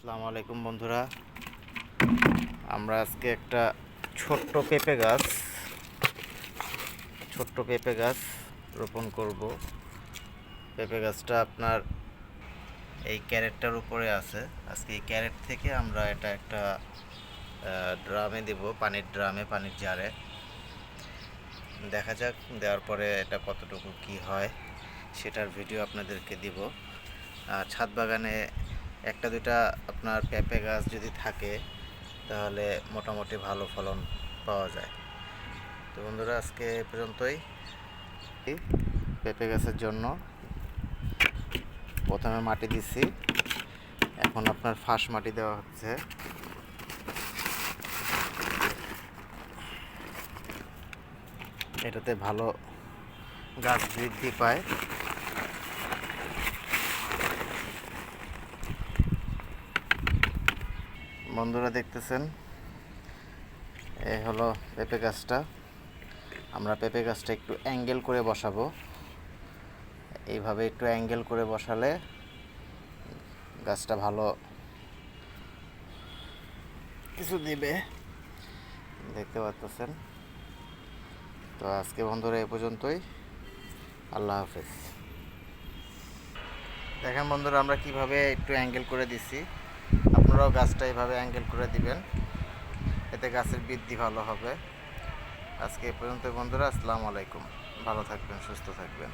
আসসালামু আলাইকুম বন্ধুরা, আমরা আজকে একটা ছোট্ট পেঁপে গাছ রোপণ করব। পেঁপে গাছটা আপনার এই ক্যারেটটার উপরে আছে। আজকে এই ক্যারেট থেকে আমরা এটা একটা ড্রামে দেব, পানির জারে। দেখা যাক, দেওয়ার পরে এটা কতটুকু কি হয় সেটার ভিডিও আপনাদেরকে দিব। ছাদ বাগানে একটা দুটা আপনার পেঁপে গাছ যদি থাকে তাহলে মোটামুটি ভালো ফলন পাওয়া যায়। তো বন্ধুরা, আজকে এ পর্যন্তই। পেঁপে গাছের জন্য প্রথমে মাটি দিছি, এখন আপনার ফাঁস মাটি দেওয়া হচ্ছে। এটাতে ভালো গাছ বৃদ্ধি পায়। বন্ধুরা দেখতেছেন, এই হলো পেঁপে গাছটা। আমরা পেঁপে গাছটা একটু অ্যাঙ্গেল করে বসাবো। এইভাবে একটু অ্যাঙ্গেল করে বসালে গাছটা ভালো কিছু দিবে, দেখতে পাচ্ছেন। তো আজকে বন্ধুরা এ পর্যন্তই। আল্লাহ হাফেজ। দেখেন বন্ধুরা, আমরা কিভাবে একটু অ্যাঙ্গেল করে দিছি। আপনারাও গাছটা এইভাবে অ্যাঙ্গেল করে দিবেন, এতে গাছের বৃদ্ধি ভালো হবে। আজকে এ পর্যন্ত বন্ধুরা, আসসালামু আলাইকুম। ভালো থাকবেন, সুস্থ থাকবেন।